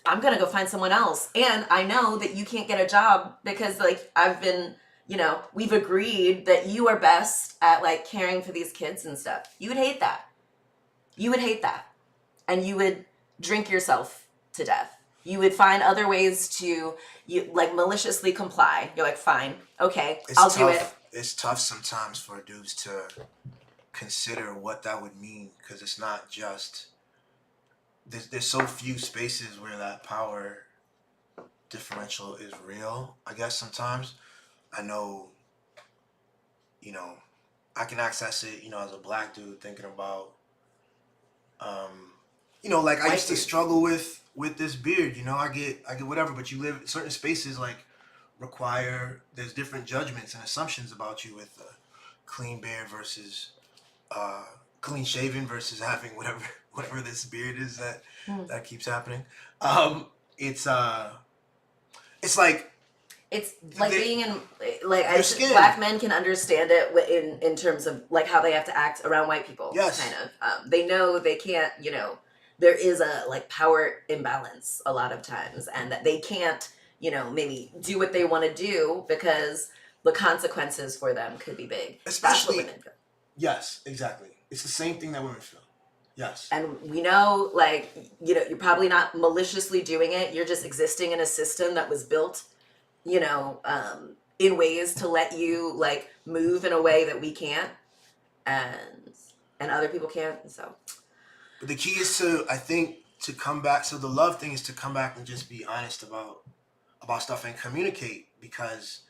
I'm gonna go find someone else. And I know that you can't get a job because like I've been, you know, we've agreed that you are best at like caring for these kids and stuff. You would hate that. You would hate that. And you would drink yourself to death. You would find other ways to like maliciously comply. You're like, fine, okay, I'll do it. It's tough sometimes for dudes to consider what that would mean, because it's not just there's so few spaces where that power differential is real. I guess sometimes I know, you know, I can access it, you know, as a black dude thinking about, you know, like I used to struggle with this beard, you know, I get whatever, but you live certain spaces like require, there's different judgments and assumptions about you with clean beard versus clean shaven versus having whatever this beard is that keeps happening. It's like being in like black men can understand it in terms of like how they have to act around white people. Yes. Kind of. They know they can't, you know, there is a like power imbalance a lot of times, and that they can't, you know, maybe do what they want to do because the consequences for them could be big. Especially, that's what women feel. Yes, exactly. It's the same thing that women feel. Yes. And we know, like, you know, you're probably not maliciously doing it. You're just existing in a system that was built, you know, in ways to let you like move in a way that we can't, and other people can't. So, but the key is to, I think, to come back. So the love thing is to come back and just be honest about stuff and communicate, because,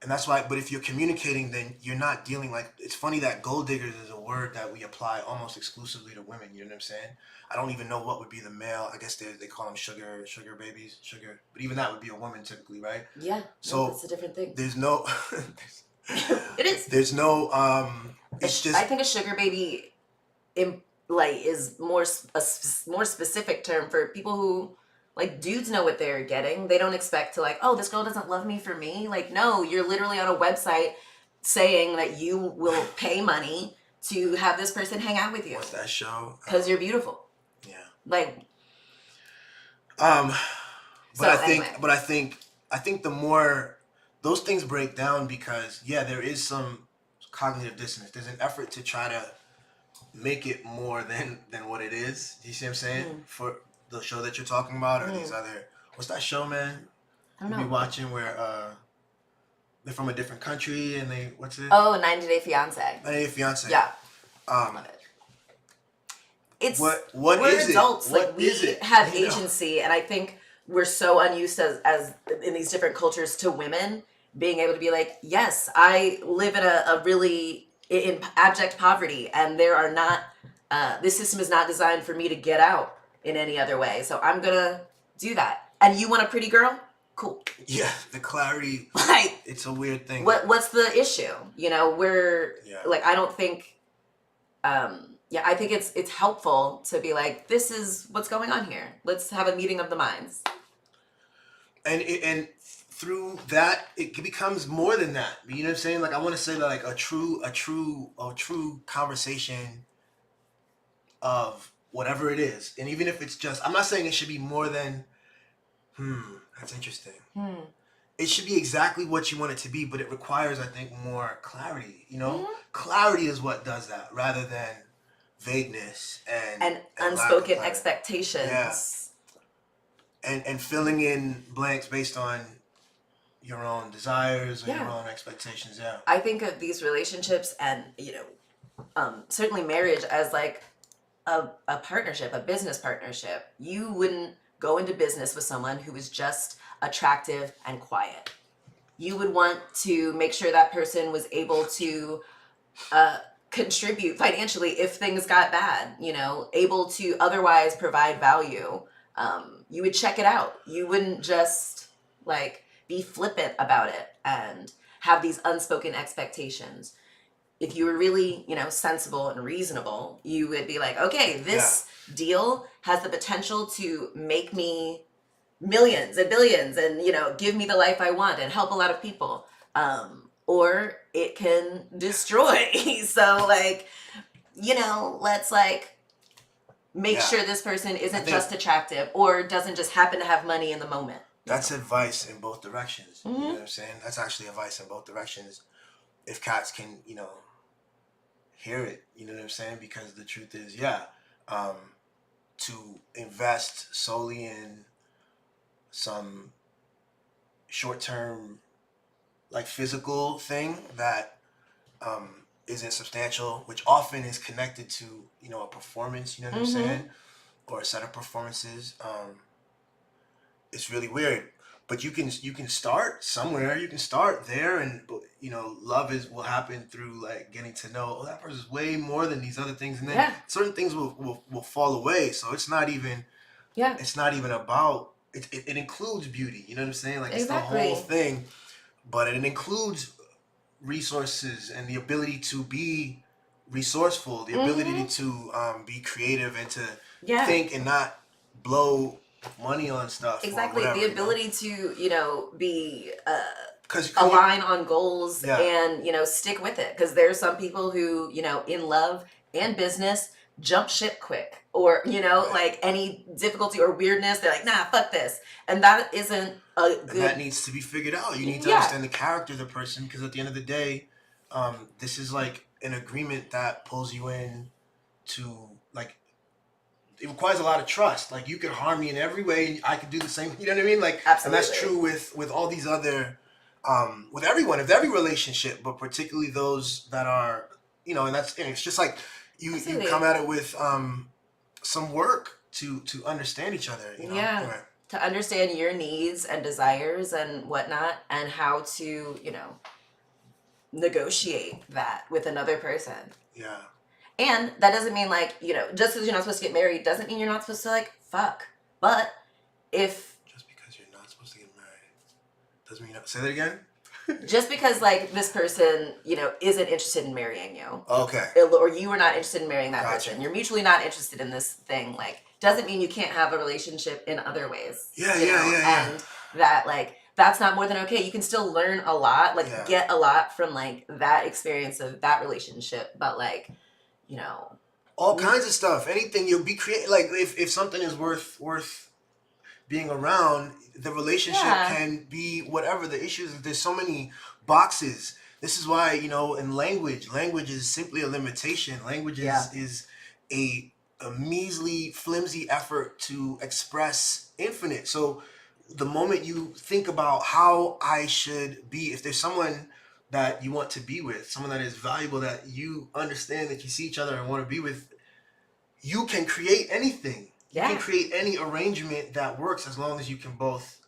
and that's why. But if you're communicating, then you're not dealing like. It's funny that gold diggers is a word that we apply almost exclusively to women. You know what I'm saying? I don't even know what would be the male. I guess they call them sugar babies, sugar. But even that would be a woman typically, right? Yeah. So it's a different thing. There's no. It is. There's no. It's just. I think a sugar baby, is more more specific term for people who. Like, dudes know what they're getting. They don't expect to, like, oh, this girl doesn't love me for me. Like, no, you're literally on a website saying that you will pay money to have this person hang out with you. What's that show? Because you're beautiful. Yeah. Like. But I think the more those things break down, because there is some cognitive dissonance. There's an effort to try to make it more than what it is. Do you see what I'm saying? For the show that you're talking about, or these other, what's that show, man? I don't know. You be watching where they're from a different country and what's it? Oh, 90 Day Fiancé. 90 Day Fiancé. Yeah. Love it. It's we're adults. Like we have agency, and I think we're so unused as in these different cultures to women being able to be like, yes, I live in a really in abject poverty, and there are not. This system is not designed for me to get out in any other way, so I'm gonna do that. And you want a pretty girl? Cool. Yeah, the clarity. Like, it's a weird thing. What's the issue? You know, like, I don't think. I think it's helpful to be like, this is what's going on here. Let's have a meeting of the minds. and through that it becomes more than that. You know what I'm saying? Like I want to say that like a true conversation of whatever it is, and even if it's just, I'm not saying it should be more than that's interesting. It should be exactly what you want it to be, but it requires, I think, more clarity. You know, clarity is what does that, rather than vagueness and unspoken expectations. Yeah. And filling in blanks based on your own desires or your own expectations. Yeah. I think of these relationships and, you know, certainly marriage as like a partnership, a business partnership. You wouldn't go into business with someone who is just attractive and quiet. You would want to make sure that person was able to contribute financially if things got bad, you know, able to otherwise provide value. You would check it out. You wouldn't just like be flippant about it and have these unspoken expectations. If you were really, you know, sensible and reasonable, you would be like, okay, this deal has the potential to make me millions and billions and, you know, give me the life I want and help a lot of people. Or it can destroy. So like, you know, let's like make sure this person isn't just attractive or doesn't just happen to have money in the moment. That's advice in both directions. You know what I'm saying? That's actually advice in both directions. If cats can, you know, hear it, you know what I'm saying? Because the truth is, to invest solely in some short-term, like physical thing that isn't substantial, which often is connected to, you know, a performance, you know what I'm saying? Or a set of performances. It's really weird. But you can start somewhere. You can start there, and you know, love will happen through like getting to know. Oh, that person's way more than these other things, and then certain things will fall away. So it's not even. Yeah. It's not even about. It includes beauty. You know what I'm saying? Like it's the whole thing, but it includes resources and the ability to be resourceful, the ability to be creative and to think and not blow money on stuff. Exactly. Whatever, the ability to, you know, be align on goals and, you know, stick with it. Because there's some people who, you know, in love and business jump ship quick, or, you know, like any difficulty or weirdness, they're like, nah, fuck this. And that isn't a good... And that needs to be figured out. You need to understand the character of the person, because at the end of the day, this is like an agreement that pulls you in to, like, it requires a lot of trust. Like, you could harm me in every way, and I could do the same. You know what I mean? Like, absolutely. And that's true with all these other, with everyone, with every relationship, but particularly those that are, you know, and it's just like you come at it with some work to understand each other. You know? Yeah. Right. To understand your needs and desires and whatnot, and how to, you know, negotiate that with another person. Yeah. And that doesn't mean, like, you know, just because you're not supposed to get married doesn't mean you're not supposed to, like, fuck. But if... Just because you're not supposed to get married doesn't mean you're not... Say that again? Just because, like, this person, you know, isn't interested in marrying you. Okay. Or you are not interested in marrying that person. You're mutually not interested in this thing. Like, doesn't mean you can't have a relationship in other ways. Yeah. And that, like... That's not more than okay. You can still learn a lot, like get a lot from like that experience of that relationship. But like, you know, all kinds of stuff. Anything you'll be creating. Like if something is worth being around, the relationship can be whatever the issue is. There's so many boxes. This is why, you know, in language is simply a limitation. Language is a measly, flimsy effort to express infinite. So the moment you think about how I should be, if there's someone that you want to be with, someone that is valuable, that you understand, that you see each other and want to be with, you can create anything. You can create any arrangement that works, as long as you can both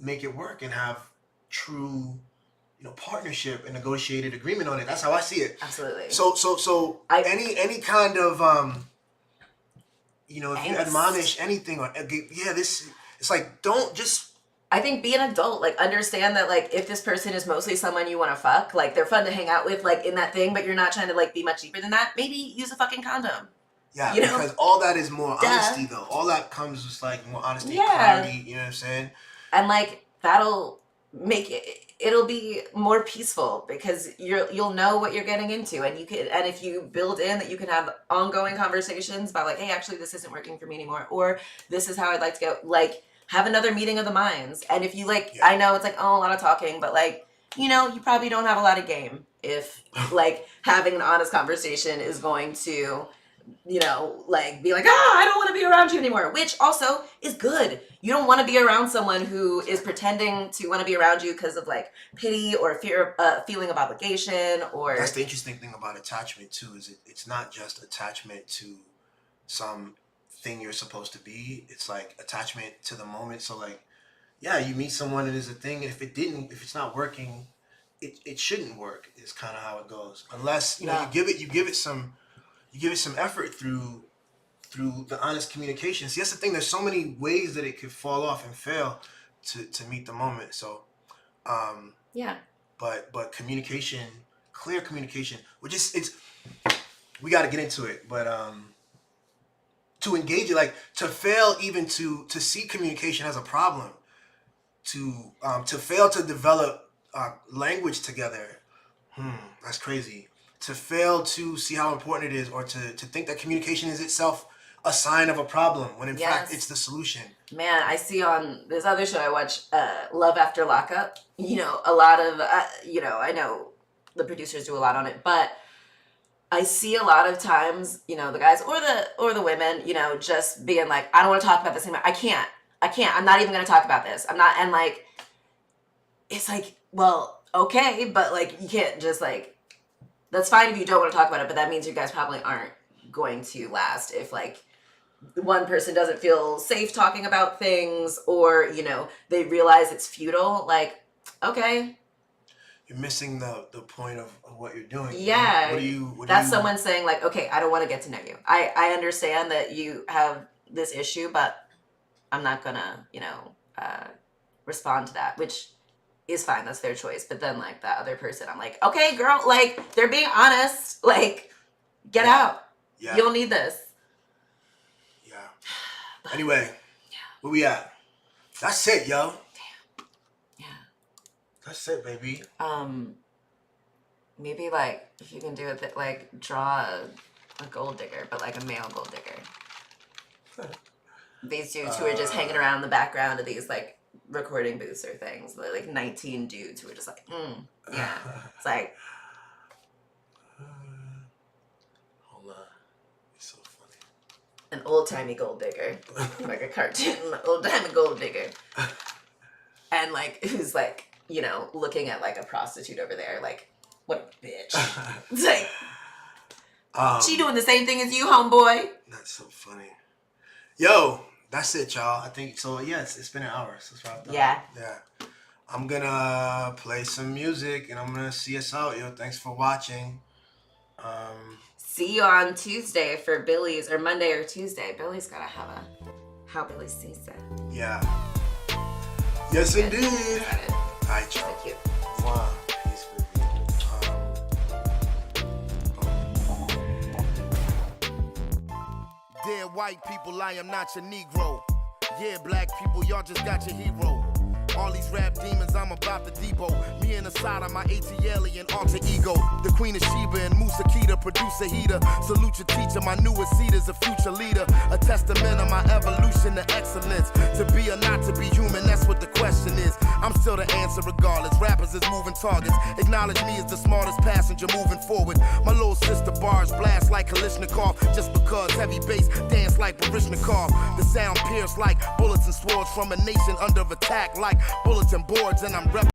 make it work and have true, you know, partnership and negotiated agreement on it. That's how I see it. Absolutely. So any kind of you know, if you admonish anything or this. It's like, don't just... I think be an adult. Like, understand that, like, if this person is mostly someone you want to fuck, like, they're fun to hang out with, like, in that thing, but you're not trying to, like, be much deeper than that, maybe use a fucking condom. Yeah, because all that is more honesty, though. All that comes with, like, more honesty, clarity, you know what I'm saying? And like that'll make it'll be more peaceful because you'll know what you're getting into, and if you build in that you can have ongoing conversations about like, hey, actually this isn't working for me anymore, or this is how I'd like to go, like have another meeting of the minds. And if you like, I know it's like, oh, a lot of talking, but like, you know, you probably don't have a lot of game if like having an honest conversation is going to, you know, like be like, I don't want to be around you anymore, which also is good. You don't want to be around someone who is pretending to want to be around you because of like pity or fear, feeling of obligation. Or that's the interesting thing about attachment too, is it's not just attachment to some thing you're supposed to be. It's like attachment to the moment. So like, yeah, you meet someone and there's a thing, and if it's not working, it shouldn't work. Is kind of how it goes. Unless you know you give it some effort through the honest communication. See, that's the thing. There's so many ways that it could fall off and fail to meet the moment. So, but communication, clear communication, we got to get into it. But to engage it, like to fail even to see communication as a problem, to fail to develop language together, that's crazy. To fail to see how important it is, or to think that communication is itself a sign of a problem, when in fact it's the solution. Man, I see on this other show I watch, Love After Lockup, you know, a lot of, you know, I know the producers do a lot on it, but I see a lot of times, you know, the guys or the women, you know, just being like, I don't want to talk about this anymore. I can't. I'm not even going to talk about this. I'm not. And like, it's like, well, okay, but like, you can't just like, that's fine if you don't want to talk about it, but that means you guys probably aren't going to last if like one person doesn't feel safe talking about things, or, you know, they realize it's futile. Like, okay. You're missing the point of what you're doing. Yeah. What that's someone saying like, okay, I don't want to get to know you. I understand that you have this issue, but I'm not gonna, you know, respond to that, which is fine. That's their choice. But then like that other person, I'm like, okay, girl, like they're being honest. Like, get out. Yeah. You don't need this. Yeah. Anyway, where we at? That's it, yo. Damn. Yeah. That's it, baby. Maybe like if you can do it, like draw a gold digger, but like a male gold digger. These dudes who are just hanging around in the background of these like recording booths or things. They're like 19 dudes who are just like, yeah. It's like, hold on, it's so funny. An old-timey gold digger, like a cartoon, old-timey gold digger, and like who's like, you know, looking at like a prostitute over there, like, what a bitch. It's like, she doing the same thing as you, homeboy. That's so funny. Yo, that's it, y'all. I think so. Yeah, it's been an hour. So it's wrapped up. Yeah. I'm gonna play some music and I'm gonna see us out, yo. Thanks for watching. See you on Tuesday for Billy's, or Monday or Tuesday. Billy's gotta have a How Billy Sees It. Yeah. Yes, indeed. All right, y'all. Thank you. Wow. Peace, baby. Dear white people, I am not your Negro. Yeah, black people, y'all just got your hero. All these rap demons, I'm about to debo. Me and the side of my ATL and alter ego. The Queen of Sheba and Musa Keita, producer heater. Salute your teacher, my newest seed is a future leader. A testament of my evolution to excellence. To be or not to be human, that's what the question is. I'm still the answer regardless. Rappers is moving targets. Acknowledge me as the smartest passenger moving forward. My little sister bars blast like Kalishnikov. Just because heavy bass dance like Barishnikov. The sound pierced like bullets and swords from a nation under attack like bulletin boards, and I'm repping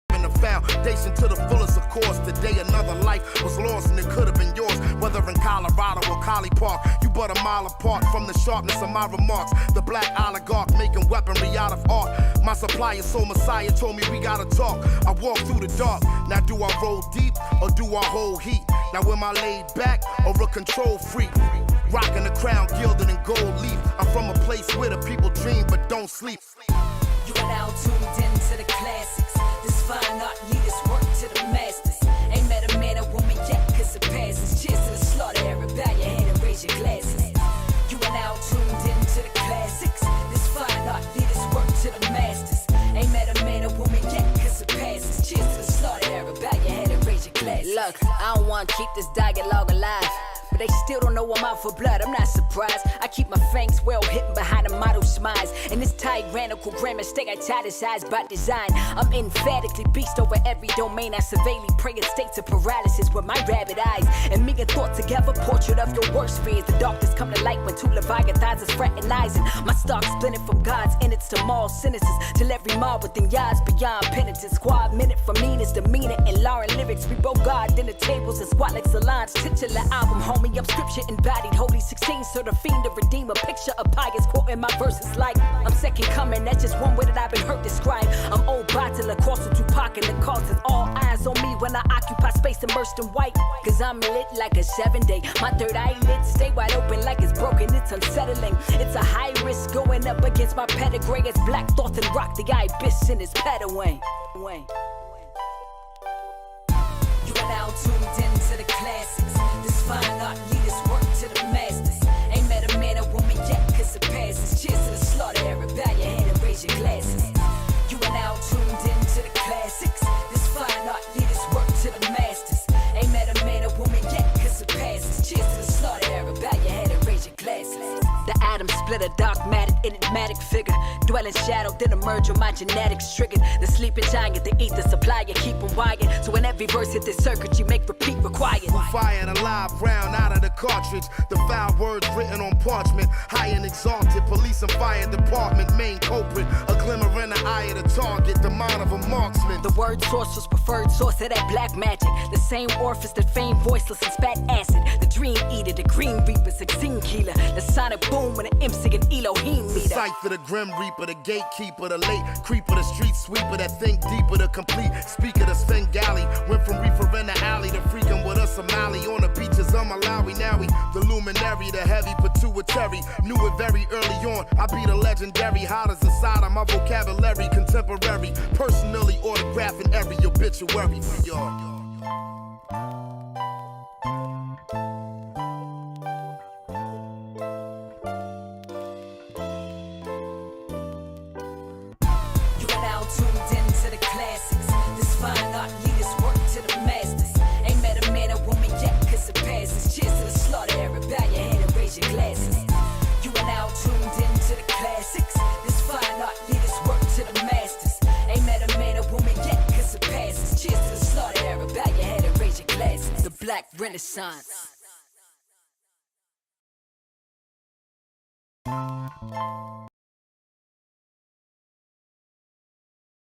the foundation to the fullest, of course. Today another life was lost and it could have been yours, whether in Colorado or Collie Park. You but a mile apart from the sharpness of my remarks. The black oligarch making weaponry out of art. My supplier, soul messiah, told me we gotta talk. I walk through the dark. Now do I roll deep or do I hold heat? Now am I laid back or a control freak? Rocking the crown gilded in gold leaf. I'm from a place where the people dream but don't sleep. You are now tuned into the classics. This fine art leaders work to the masters. Ain't met a man or woman yet, cause it passes. Cheers to the slaughter era, bow your head and raise your glasses. You are now tuned into the classics. This fine art leaders work to the masters. wanna keep this dialogue alive, but they still don't know I'm out for blood. I'm not surprised. I keep my fangs well hidden behind a model smiles. And this tyrannical grammar stay italicized by design. I'm emphatically beast over every domain. I severely prey in states of paralysis with my rabbit eyes. And me and thought together, portrait of your worst fears. The darkness come to light when two leviathans is fraternizing. My stock splinted from God's innards to moral sentences, till every mar within yards beyond penitence. Squad minute for meanest demeanor and Lauren lyrics. We broke God dinner tables and squat like salons. Titular album, homie, I'm scripture embodied. Holy 16, so the fiend to redeem a picture of pious quoting my verses like I'm second coming. That's just one way that I've been heard described. I'm old bottle, across with Tupac and the causes. All eyes on me when I occupy space immersed in white. Cause I'm lit like a 7-day. My third eyelid stay wide open like it's broken. It's unsettling. It's a high risk going up against my pedigree. It's black thoughts and rock the ibis in his pedaway. You are now tuned in to the classics. This fine art leaders work to the masters. Ain't met a man or woman yet, cause it passes. Cheers to the slaughter era. Bow your head and raise your glasses. You are now tuned in to the classics. This fine art leaders work to the masters. Ain't met a man or woman yet, cause it passes. Cheers to the slaughter era. Bow your head and raise your glasses. The atom split a dogmatic, enigmatic figure. Dwell in shadow, then emerge when my genetics triggered. The sleeping giant, the ether supplier, keep them wired. So when every verse hit this circuit, you make repeat required. Fire and a live round out of the cartridge. The foul words written on parchment. High and exalted, police and fire department. Main culprit, a glimmer in the eye of the target. The mind of a marksman. The word source was preferred source of that black magic. The same orifice that famed voiceless and spat acid. The dream eater, the green reaper, 16 killer. The sonic boom when an MC and Elohim meet up. Sight for the grim reaper, the gatekeeper, the late creeper, the street sweeper that think deeper, the complete speaker, the Svengali. Went from reefer in the alley to freaking with a Somali on the beaches of Malawi. Now we the luminary, the heavy pituitary. Knew it very early on. I be the legendary, hot as the side of my vocabulary, contemporary. Personally autographing every obituary for y'all. Tuned in to the classics. This fine art leaders work to the masters. Ain't met a man or woman yet, cause it passes. Cheers to the slaughter era. Bow your head and raise your glasses. You are now tuned in to the classics. This fine art leaders work to the masters. Ain't met a man or woman yet, cause it passes. Cheers to the slaughter era. Bow your head and raise your glasses. The Black Renaissance.